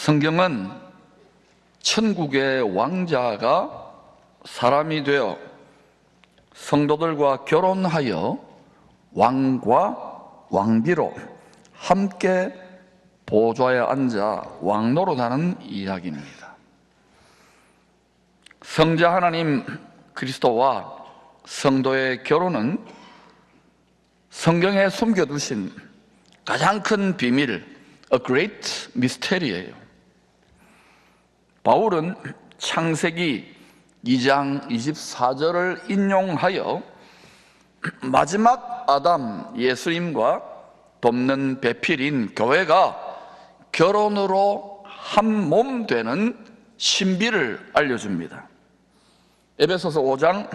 성경은 천국의 왕자가 사람이 되어 성도들과 결혼하여 왕과 왕비로 함께 보좌에 앉아 왕노릇하는 이야기입니다. 성자 하나님 그리스도와 성도의 결혼은 성경에 숨겨두신 가장 큰 비밀, a great mystery예요. 바울은 창세기 2장 24절을 인용하여 마지막 아담 예수님과 돕는 배필인 교회가 결혼으로 한 몸 되는 신비를 알려줍니다. 에베소서 5장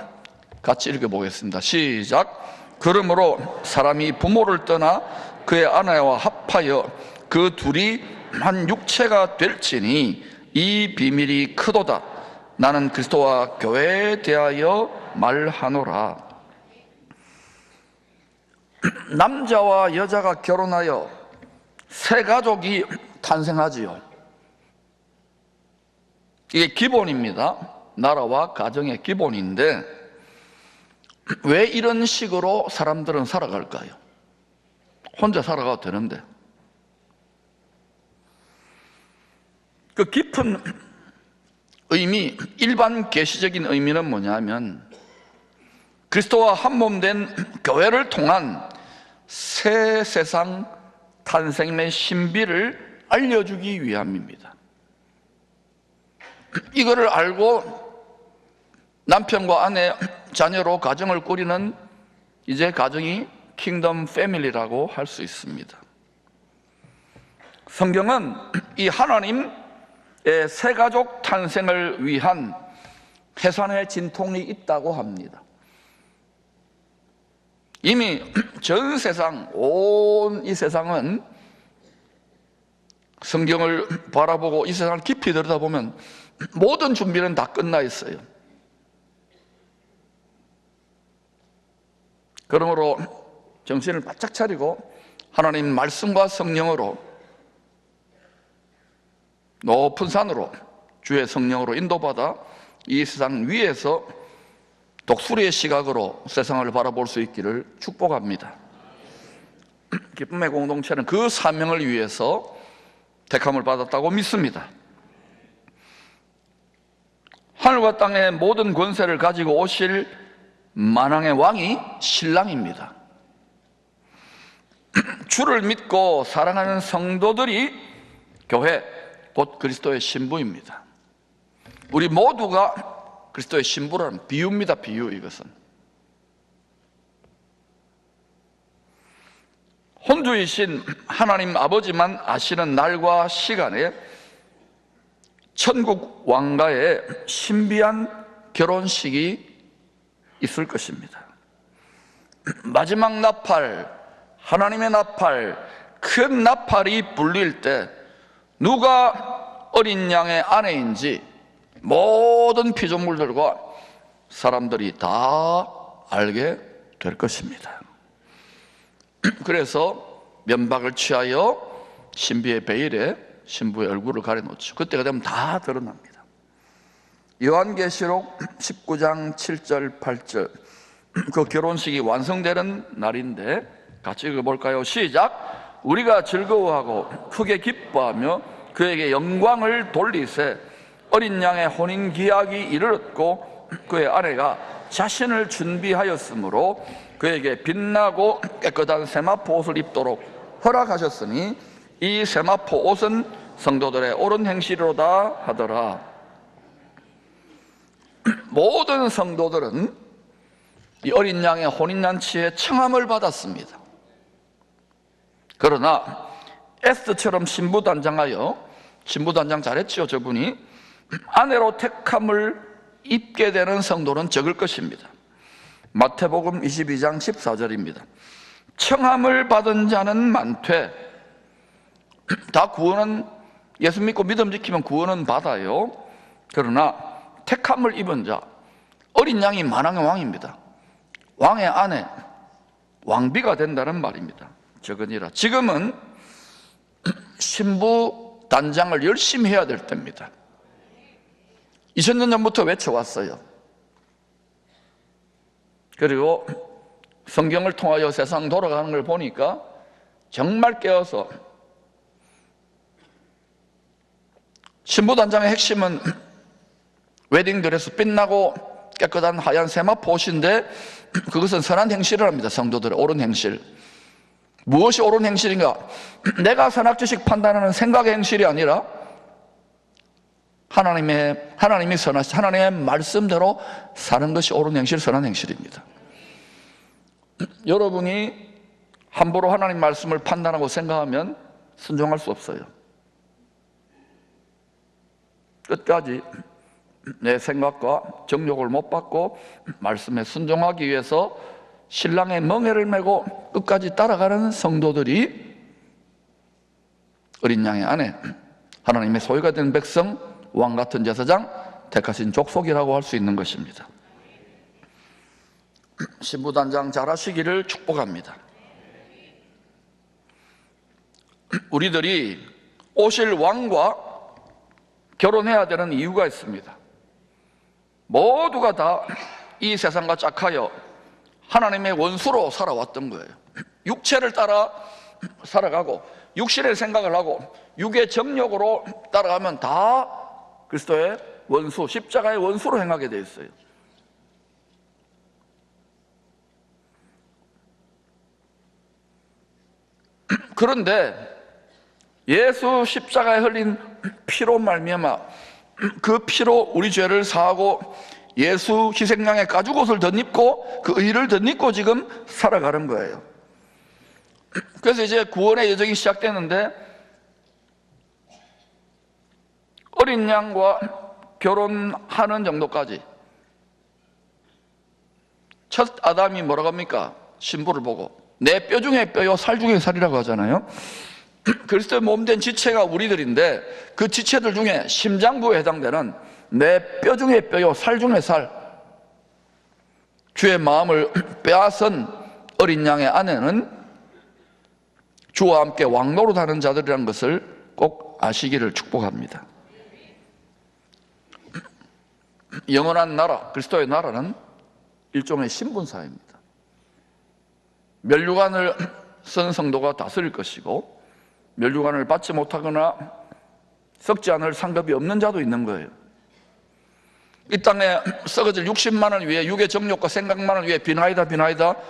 같이 읽어보겠습니다. 시작. 그러므로 사람이 부모를 떠나 그의 아내와 합하여 그 둘이 한 육체가 될지니 이 비밀이 크도다. 나는 그리스도와 교회에 대하여 말하노라. 남자와 여자가 결혼하여 새 가족이 탄생하지요. 이게 기본입니다. 나라와 가정의 기본인데 왜 이런 식으로 사람들은 살아갈까요? 혼자 살아가도 되는데. 그 깊은 의미, 일반 계시적인 의미는 뭐냐면 그리스도와 한 몸 된 교회를 통한 새 세상 탄생의 신비를 알려주기 위함입니다. 이거를 알고 남편과 아내, 자녀로 가정을 꾸리는 이제 가정이 킹덤 패밀리라고 할 수 있습니다. 성경은 이 하나님의 새 가족 탄생을 위한 해산의 진통이 있다고 합니다. 이미 전 세상, 온 이 세상은 성경을 바라보고 이 세상을 깊이 들여다보면 모든 준비는 다 끝나 있어요. 그러므로 정신을 바짝 차리고 하나님 말씀과 성령으로 높은 산으로 주의 성령으로 인도받아 이 세상 위에서 독수리의 시각으로 세상을 바라볼 수 있기를 축복합니다. 기쁨의 공동체는 그 사명을 위해서 택함을 받았다고 믿습니다. 하늘과 땅의 모든 권세를 가지고 오실 만왕의 왕이 신랑입니다. 주를 믿고 사랑하는 성도들이 교회, 곧 그리스도의 신부입니다. 우리 모두가 그리스도의 신부라는 비유입니다. 비유. 이것은 혼주이신 하나님 아버지만 아시는 날과 시간에 천국 왕가의 신비한 결혼식이 있을 것입니다. 마지막 나팔, 하나님의 나팔, 큰 나팔이 불릴 때 누가 어린 양의 아내인지 모든 피조물들과 사람들이 다 알게 될 것입니다. 그래서 면박을 취하여 신비의 베일에 신부의 얼굴을 가려놓죠. 그때가 되면 다 드러납니다. 요한계시록 19장 7절 8절 그 결혼식이 완성되는 날인데 같이 읽어볼까요? 시작. 우리가 즐거워하고 크게 기뻐하며 그에게 영광을 돌리세 어린 양의 혼인 기약이 이르렀고 그의 아내가 자신을 준비하였으므로 그에게 빛나고 깨끗한 세마포 옷을 입도록 허락하셨으니 이 세마포 옷은 성도들의 옳은 행실이로다 하더라. 모든 성도들은 이 어린 양의 혼인잔치에 청함을 받았습니다. 그러나 에스더처럼 신부단장하여, 신부단장 잘했죠 저분이, 아내로 택함을 입게 되는 성도는 적을 것입니다. 마태복음 22장 14절입니다. 청함을 받은 자는 많되, 다 구원은, 예수 믿고 믿음 지키면 구원은 받아요. 그러나 택함을 입은 자, 어린 양이 만왕의 왕입니다. 왕의 아내, 왕비가 된다는 말입니다. 적으니라. 지금은 신부 단장을 열심히 해야 될 때입니다. 2000년 전부터 외쳐왔어요. 그리고 성경을 통하여 세상 돌아가는 걸 보니까 정말 깨어서 신부단장의 핵심은 웨딩드레스 빛나고 깨끗한 하얀 세마포 옷인데 그것은 선한 행실을 합니다. 성도들의 옳은 행실. 무엇이 옳은 행실인가? 내가 선악지식 판단하는 생각의 행실이 아니라 하나님이 선하신 하나님의 말씀대로 사는 것이 옳은 행실, 선한 행실입니다. 여러분이 함부로 하나님 말씀을 판단하고 생각하면 순종할 수 없어요. 끝까지 내 생각과 정욕을 못 받고 말씀에 순종하기 위해서 신랑의 멍에를 메고 끝까지 따라가는 성도들이 어린 양의 아내, 하나님의 소유가 된 백성, 왕같은 제사장, 택하신 족속이라고 할 수 있는 것입니다. 신부단장 잘하시기를 축복합니다. 우리들이 오실 왕과 결혼해야 되는 이유가 있습니다. 모두가 다 이 세상과 짝하여 하나님의 원수로 살아왔던 거예요. 육체를 따라 살아가고 육신의 생각을 하고 육의 정욕으로 따라가면 다 그리스도의 원수, 십자가의 원수로 행하게 되어 있어요. 그런데 예수 십자가에 흘린 피로 말미암아 그 피로 우리 죄를 사하고 예수 희생양의 가죽옷을 덧입고 그 의를 덧입고 지금 살아가는 거예요. 그래서 이제 구원의 여정이 시작되는데 어린 양과 결혼하는 정도까지 첫 아담이 뭐라고 합니까? 신부를 보고 내 뼈 중에 뼈요 살 중에 살이라고 하잖아요. 그리스도의 몸된 지체가 우리들인데 그 지체들 중에 심장부에 해당되는 내 뼈 중에 뼈요 살 중에 살, 주의 마음을 빼앗은 어린 양의 아내는 주와 함께 왕노릇하는 자들이라는 것을 꼭 아시기를 축복합니다. 영원한 나라, 그리스도의 나라는 일종의 신분사입니다. 면류관을 쓴 성도가 다스릴 것이고 면류관을 받지 못하거나 썩지 않을 상급이 없는 자도 있는 거예요. 이 땅에 썩어질 60만을 위해 육의 정욕과 생각만을 위해 비나이다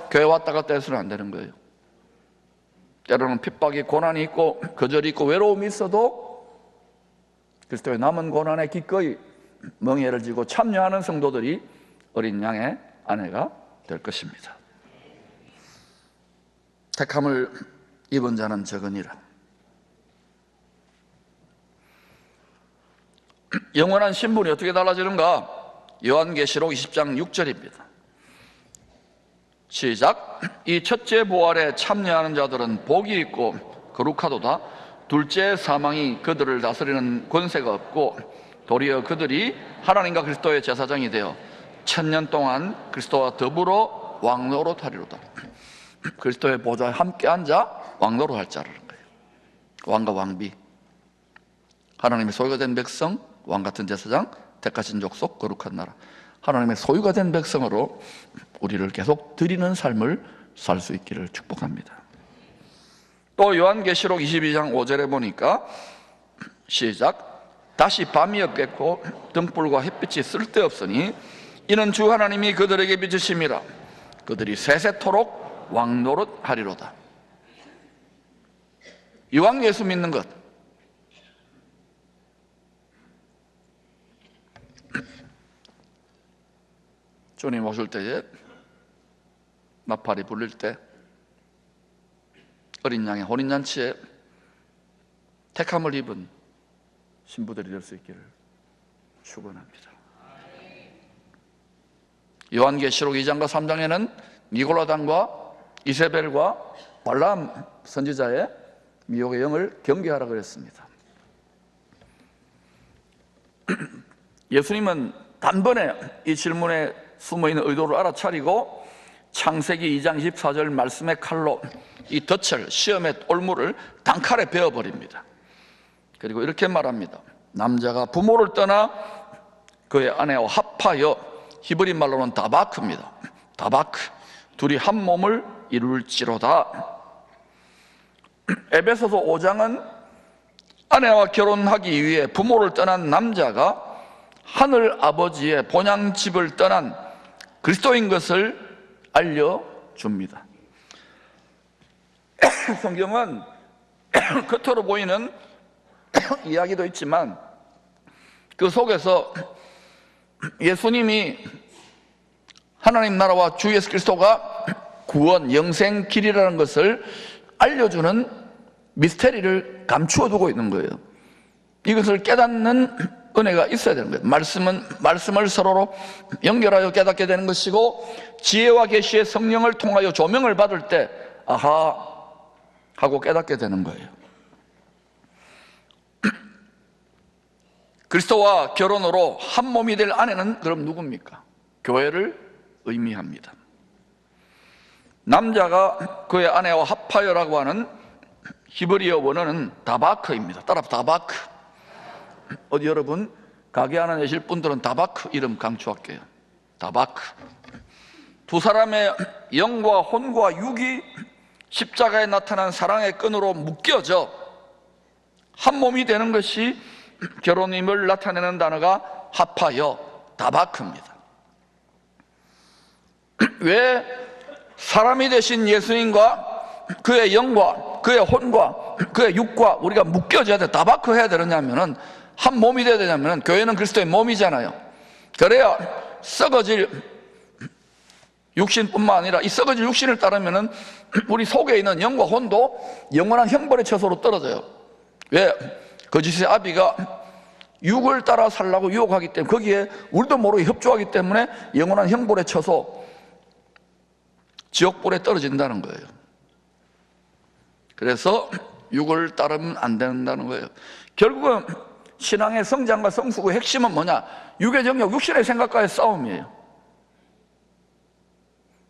교회 왔다 갔다 해서는 안 되는 거예요. 때로는 핍박이 고난이 있고 거절이 있고 외로움이 있어도 그리스도의 남은 고난에 기꺼이 멍에를 지고 참여하는 성도들이 어린 양의 아내가 될 것입니다. 택함을 입은 자는 적으니라. 영원한 신분이 어떻게 달라지는가? 요한계시록 20장 6절입니다. 시작. 이 첫째 부활에 참여하는 자들은 복이 있고 거룩하도다. 둘째 사망이 그들을 다스리는 권세가 없고 도리어 그들이 하나님과 그리스도의 제사장이 되어 1000년 동안 그리스도와 더불어 왕노릇하리로다. 그리스도의 보좌에 함께 앉아 왕노릇할 자라는 거예요. 왕과 왕비, 하나님의 소유가 된 백성, 왕같은 제사장, 택하신 족속, 거룩한 나라. 하나님의 소유가 된 백성으로 우리를 계속 드리는 삶을 살 수 있기를 축복합니다. 또 요한계시록 22장 5절에 보니까 시작. 다시 밤이 없겠고 등불과 햇빛이 쓸데없으니 이는 주 하나님이 그들에게 비추심이라. 그들이 세세토록 왕노릇하리로다. 이왕 예수 믿는 것, 주님 오실 때에 나팔이 불릴 때 어린 양의 혼인잔치에 택함을 입은 신부들이 될 수 있기를 축원합니다. 요한계시록 2장과 3장에는 니골라당과 이세벨과 발람 선지자의 미혹의 영을 경계하라 그랬습니다. 예수님은 단번에 이 질문에 숨어있는 의도를 알아차리고 창세기 2장 24절 말씀의 칼로 이 덫을, 시험의 올무를 단칼에 베어버립니다. 그리고 이렇게 말합니다. 남자가 부모를 떠나 그의 아내와 합하여, 히브리 말로는 다바크입니다. 다바크, 둘이 한 몸을 이룰지로다. 에베소서 5장은 아내와 결혼하기 위해 부모를 떠난 남자가 하늘 아버지의 본향집을 떠난 그리스도인 것을 알려줍니다. 성경은 겉으로 보이는 이야기도 있지만 그 속에서 예수님이 하나님 나라와 주 예수 그리스도가 구원, 영생 길이라는 것을 알려주는 미스테리를 감추어 두고 있는 거예요. 이것을 깨닫는 은혜가 있어야 되는 거예요. 말씀을 서로로 연결하여 깨닫게 되는 것이고, 지혜와 계시의 성령을 통하여 조명을 받을 때 아하 하고 깨닫게 되는 거예요. 그리스도와 결혼으로 한 몸이 될 아내는 그럼 누굽니까? 교회를 의미합니다. 남자가 그의 아내와 합하여라고 하는 히브리어 원어는 다바크입니다. 따라 다바크. 어디 여러분 가게 하나 내실 분들은 다바크 이름 강추할게요. 다바크. 두 사람의 영과 혼과 육이 십자가에 나타난 사랑의 끈으로 묶여져 한 몸이 되는 것이 결혼임을 나타내는 단어가 합하여 다바크입니다. 왜 사람이 되신 예수님과 그의 영과 그의 혼과 그의 육과 우리가 묶여져야 돼, 다바크 해야 되느냐면은, 한 몸이 돼야 되냐면은, 교회는 그리스도의 몸이잖아요. 그래야 썩어질 육신뿐만 아니라 이 썩어질 육신을 따르면은 우리 속에 있는 영과 혼도 영원한 형벌의 처소로 떨어져요. 왜? 거짓의 아비가 육을 따라 살라고 유혹하기 때문에, 거기에 우리도 모르게 협조하기 때문에 영원한 형벌의 처소, 지옥불에 떨어진다는 거예요. 그래서 육을 따르면 안 된다는 거예요. 결국은 신앙의 성장과 성숙의 핵심은 뭐냐? 육의 정욕, 육신의 생각과의 싸움이에요.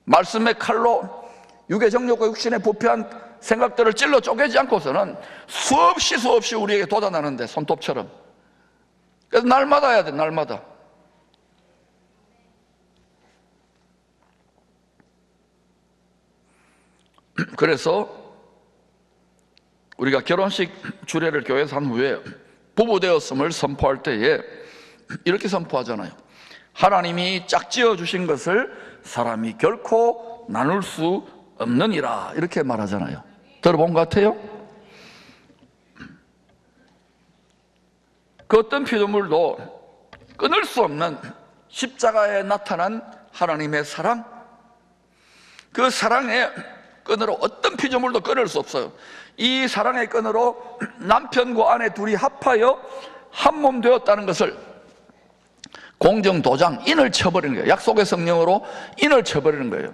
말씀의 칼로 육의 정욕과 육신의 부패한 생각들을 찔러 쪼개지 않고서는 수없이 우리에게 돋아나는데, 손톱처럼. 그래서 날마다 해야 돼, 날마다. 그래서 우리가 결혼식 주례를 교회에서 한 후에 부부 되었음을 선포할 때에 이렇게 선포하잖아요. 하나님이 짝지어 주신 것을 사람이 결코 나눌 수 없느니라, 이렇게 말하잖아요. 들어본 것 같아요? 그 어떤 피조물도 끊을 수 없는 십자가에 나타난 하나님의 사랑, 그 사랑의 끈으로 어떤 피조물도 끊을 수 없어요. 이 사랑의 끈으로 남편과 아내 둘이 합하여 한 몸 되었다는 것을 공정도장, 인을 쳐버리는 거예요. 약속의 성령으로 인을 쳐버리는 거예요.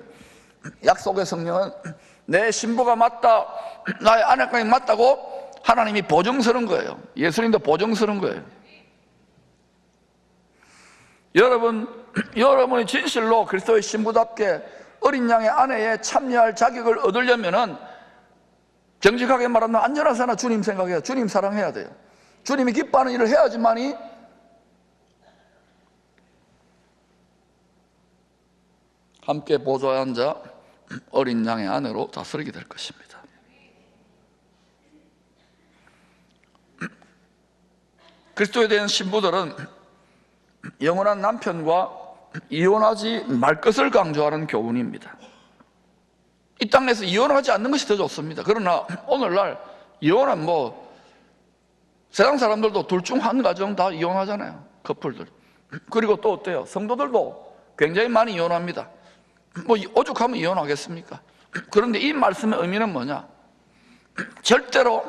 약속의 성령은 내 신부가 맞다, 나의 아내가 맞다고 하나님이 보증서는 거예요. 예수님도 보증서는 거예요. 여러분이 진실로 그리스도의 신부답게 어린 양의 아내에 참여할 자격을 얻으려면은, 정직하게 말하면 안전한 사나 주님 생각해야, 주님 사랑해야 돼요. 주님이 기뻐하는 일을 해야지만이 함께 보좌에 앉아 어린 양의 아내로 다스리게 될 것입니다. 그리스도에 대한 신부들은 영원한 남편과 이혼하지 말 것을 강조하는 교훈입니다. 이 땅에서 이혼하지 않는 것이 더 좋습니다. 그러나 오늘날 이혼은 세상 사람들도 둘 중 한 가정 다 이혼하잖아요. 커플들. 그리고 또 어때요? 성도들도 굉장히 많이 이혼합니다. 오죽하면 이혼하겠습니까? 그런데 이 말씀의 의미는 뭐냐? 절대로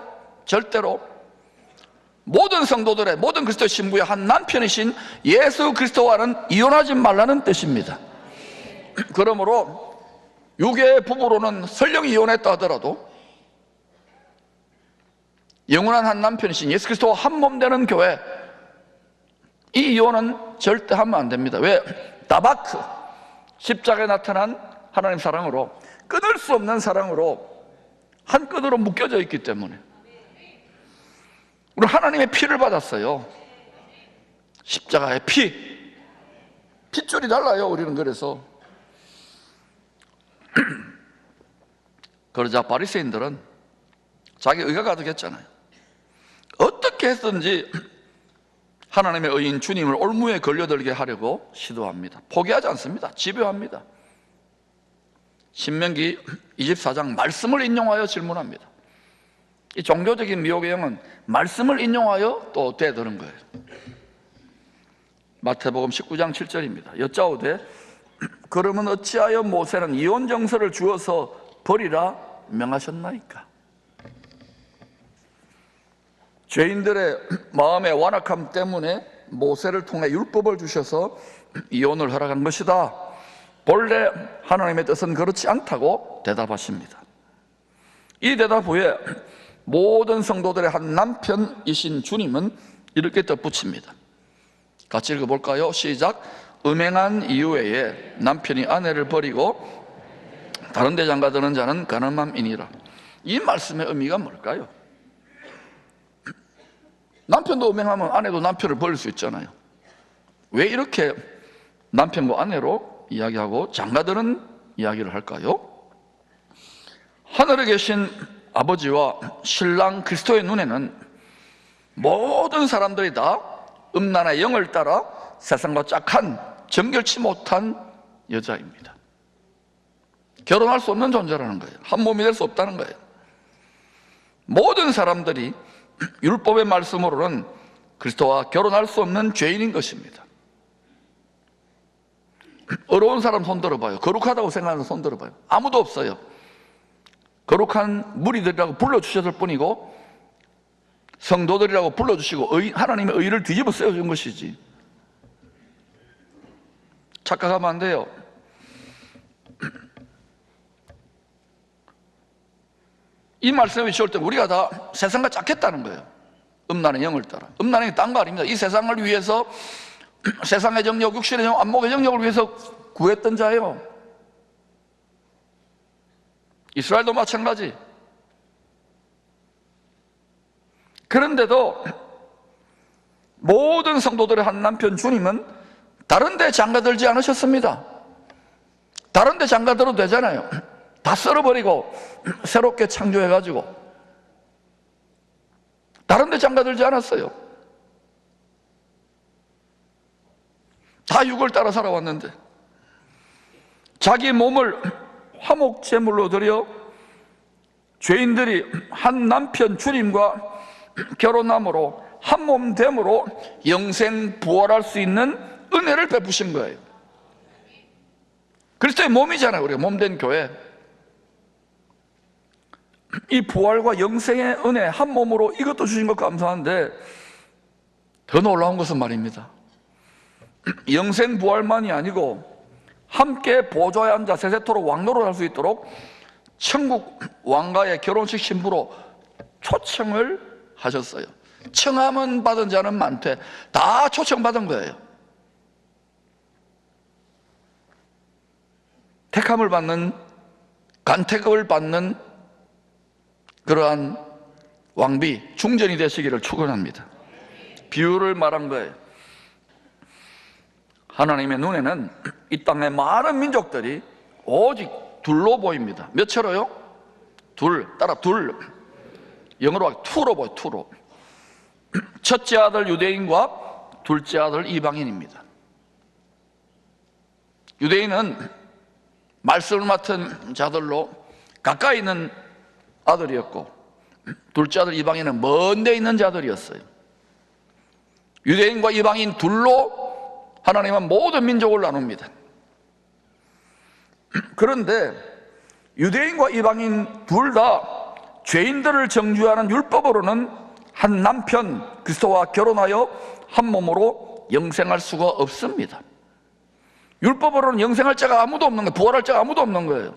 모든 성도들의, 모든 그리스도의 신부의 한 남편이신 예수 그리스도와는 이혼하지 말라는 뜻입니다. 그러므로 육의 부부로는 설령 이혼했다 하더라도 영원한 한 남편이신 예수 그리스도와 한 몸 되는 교회, 이 이혼은 절대 하면 안 됩니다. 왜? 다바크, 십자가에 나타난 하나님 사랑으로, 끊을 수 없는 사랑으로 한 끈으로 묶여져 있기 때문에. 우리 우리는 하나님의 피를 받았어요. 십자가의 피. 핏줄이 달라요, 우리는. 그래서 그러자 바리새인들은 자기 의가 가득했잖아요. 어떻게 했든지 하나님의 의인 주님을 올무에 걸려들게 하려고 시도합니다. 포기하지 않습니다. 집요합니다. 신명기 24장 말씀을 인용하여 질문합니다. 이 종교적인 미혹의 영은 말씀을 인용하여 또 되드는 거예요. 마태복음 19장 7절입니다. 여짜오되 그러면 어찌하여 모세는 이혼 정서를 주어서 버리라 명하셨나이까? 죄인들의 마음의 완악함 때문에 모세를 통해 율법을 주셔서 이혼을 허락한 것이다. 본래 하나님의 뜻은 그렇지 않다고 대답하십니다. 이 대답 후에 모든 성도들의 한 남편이신 주님은 이렇게 덧붙입니다. 같이 읽어볼까요? 시작. 음행한 이후에 남편이 아내를 버리고 다른 데 장가드는 자는 가늠함이니라. 이 말씀의 의미가 뭘까요? 남편도 음행하면 아내도 남편을 버릴 수 있잖아요. 왜 이렇게 남편과 아내로 이야기하고 장가드는 이야기를 할까요? 하늘에 계신 아버지와 신랑 그리스도의 눈에는 모든 사람들이 다 음란의 영을 따라 세상과 짝한 정결치 못한 여자입니다. 결혼할 수 없는 존재라는 거예요. 한 몸이 될 수 없다는 거예요. 모든 사람들이 율법의 말씀으로는 그리스도와 결혼할 수 없는 죄인인 것입니다. 어려운 사람 손 들어봐요. 거룩하다고 생각하는 손 들어봐요. 아무도 없어요. 거룩한 무리들이라고 불러주셨을 뿐이고 성도들이라고 불러주시고 하나님의 의를 뒤집어 쓰여준 것이지. 착각하면 안 돼요. 이 말씀을 지을 때 우리가 다 세상과 짝했다는 거예요. 음란의 영을 따라. 음란의 영이 딴 거 아닙니다. 이 세상을 위해서, 세상의 정욕, 육신의 정욕, 안목의 정욕을 위해서 구했던 자예요. 이스라엘도 마찬가지. 그런데도 모든 성도들의 한 남편 주님은 다른 데 장가들지 않으셨습니다. 다른 데 장가들어도 되잖아요. 다 썰어버리고 새롭게 창조해가지고 다른 데 장가들지 않았어요. 다 육을 따라 살아왔는데 자기 몸을 화목제물로 드려 죄인들이 한 남편 주님과 결혼함으로 한 몸됨으로 영생 부활할 수 있는 은혜를 베푸신 거예요. 그리스도의 몸이잖아요. 우리가 몸된 교회. 이 부활과 영생의 은혜 한 몸으로 이것도 주신 것 감사한데 더 놀라운 것은 말입니다. 영생 부활만이 아니고 함께 보좌에 앉아 세세토록 왕노릇 할 수 있도록 천국 왕가의 결혼식 신부로 초청을 하셨어요. 청함은 받은 자는 많되 다 초청받은 거예요. 택함을 받는, 간택을 받는 그러한 왕비, 중전이 되시기를 축원합니다. 비유를 말한 거예요. 하나님의 눈에는 이 땅의 많은 민족들이 오직 둘로 보입니다. 몇 채로요? 둘, 따라 둘. 영어로 투로 보여요. 투로. 첫째 아들 유대인과 둘째 아들 이방인입니다. 유대인은 말씀을 맡은 자들로 가까이 있는 아들이었고 둘째 아들 이방인은 먼 데 있는 자들이었어요. 유대인과 이방인 둘로 하나님은 모든 민족을 나눕니다. 그런데 유대인과 이방인 둘 다 죄인들을 정죄하는 율법으로는 한 남편 그리스도와 결혼하여 한 몸으로 영생할 수가 없습니다. 율법으로는 영생할 자가 아무도 없는 거예요. 부활할 자가 아무도 없는 거예요.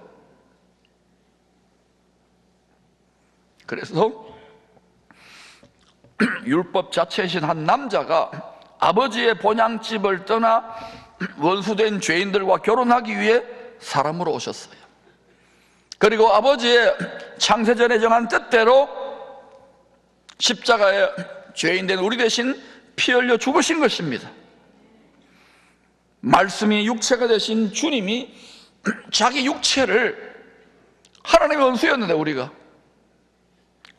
그래서 율법 자체이신 한 남자가 아버지의 본향집을 떠나 원수된 죄인들과 결혼하기 위해 사람으로 오셨어요. 그리고 아버지의 창세전에 정한 뜻대로 십자가에 죄인된 우리 대신 피 흘려 죽으신 것입니다. 말씀이 육체가 되신 주님이 자기 육체를, 하나님의 원수였는데 우리가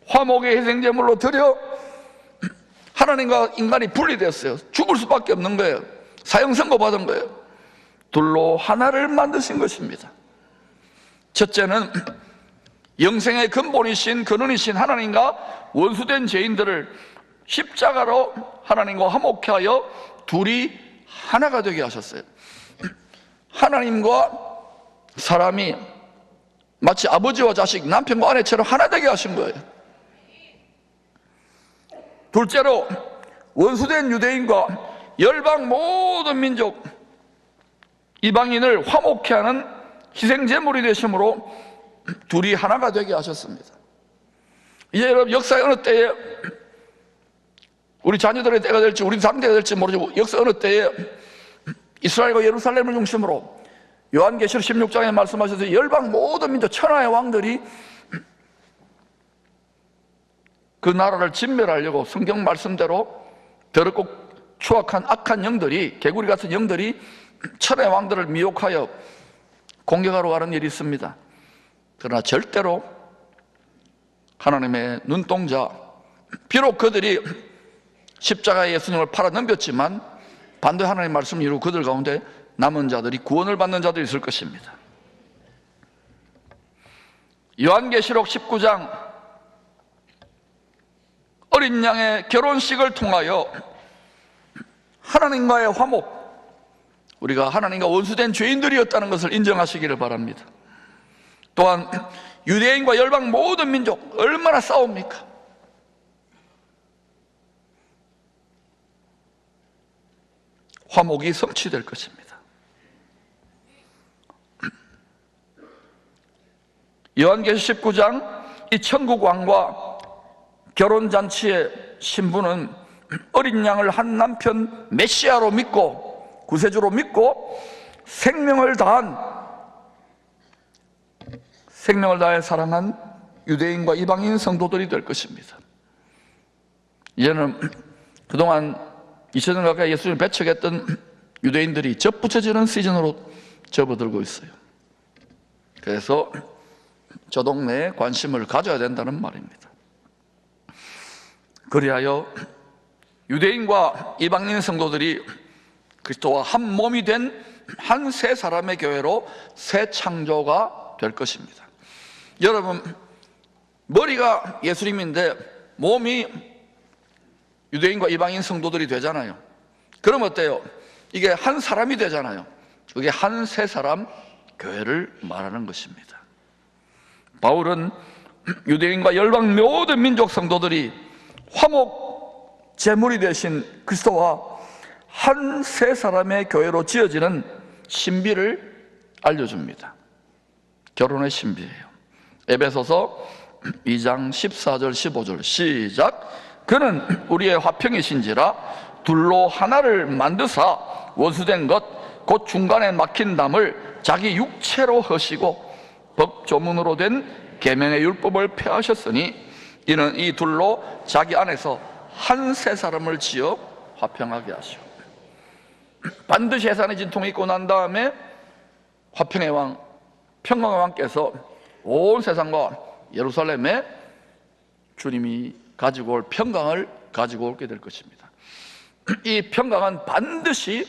화목의 희생제물로 드려 하나님과 인간이 분리됐어요. 죽을 수밖에 없는 거예요. 사형선고 받은 거예요. 둘로 하나를 만드신 것입니다. 첫째는 영생의 근본이신 근원이신 하나님과 원수된 죄인들을 십자가로 하나님과 화목케 하여 둘이 하나가 되게 하셨어요. 하나님과 사람이 마치 아버지와 자식, 남편과 아내처럼 하나 되게 하신 거예요. 둘째로 원수된 유대인과 열방 모든 민족 이방인을 화목케 하는 희생제물이 되심으로 둘이 하나가 되게 하셨습니다. 이제 여러분, 역사의 어느 때에 우리 자녀들의 때가 될지 우리 상대가 될지 모르지만 역사 어느 때에 이스라엘과 예루살렘을 중심으로 요한계시록 16장에 말씀하셔서 열방 모든 민족 천하의 왕들이 그 나라를 진멸하려고 성경 말씀대로 더럽고 추악한 악한 영들이, 개구리 같은 영들이 천하의 왕들을 미혹하여 공격하러 가는 일이 있습니다. 그러나 절대로 하나님의 눈동자, 비록 그들이 십자가에 예수님을 팔아 넘겼지만 반대 하나님의 말씀을 이루고 그들 가운데 남은 자들이, 구원을 받는 자들이 있을 것입니다. 요한계시록 19장 어린 양의 결혼식을 통하여 하나님과의 화목, 우리가 하나님과 원수된 죄인들이었다는 것을 인정하시기를 바랍니다. 또한 유대인과 열방 모든 민족 얼마나 싸웁니까? 화목이 성취될 것입니다. 요한계시록 19장 이 천국 왕과 결혼잔치의 신부는 어린 양을 한 남편 메시아로 믿고 구세주로 믿고 생명을 다해 사랑한 유대인과 이방인 성도들이 될 것입니다. 이제는 그동안 2000년 가까이 예수님을 배척했던 유대인들이 접붙여지는 시즌으로 접어들고 있어요. 그래서 저 동네에 관심을 가져야 된다는 말입니다. 그리하여 유대인과 이방인 성도들이 그리스도와 한 몸이 된 한 새 사람의 교회로 새 창조가 될 것입니다. 여러분, 머리가 예수님인데 몸이 유대인과 이방인 성도들이 되잖아요. 그럼 어때요? 이게 한 사람이 되잖아요. 그게 한 새 사람 교회를 말하는 것입니다. 바울은 유대인과 열방 모든 민족 성도들이 화목 제물이 되신 그리스도와 한 새 사람의 교회로 지어지는 신비를 알려줍니다. 결혼의 신비예요. 에베소서 2장 14절 15절 시작. 그는 우리의 화평이신지라 둘로 하나를 만드사 원수된 것 곧 중간에 막힌 담을 자기 육체로 허시고 법조문으로 된 계명의 율법을 폐하셨으니 이는 이 둘로 자기 안에서 한 새 사람을 지어 화평하게 하시오. 반드시 해산의 진통이 있고 난 다음에 화평의 왕, 평강의 왕께서 온 세상과 예루살렘에 주님이 가지고 올 평강을 가지고 오게 될 것입니다. 이 평강은 반드시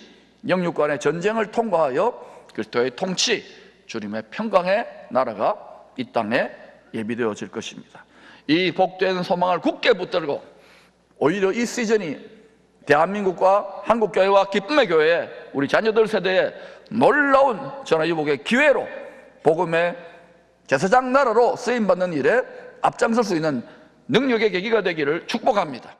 영육간의 전쟁을 통과하여 그리스도의 통치, 주님의 평강의 나라가 이 땅에 예비되어질 것입니다. 이 복된 소망을 굳게 붙들고 오히려 이 시즌이 대한민국과 한국교회와 기쁨의 교회에 우리 자녀들 세대에 놀라운 전화유복의 기회로 복음의 제사장 나라로 쓰임받는 일에 앞장설 수 있는 능력의 계기가 되기를 축복합니다.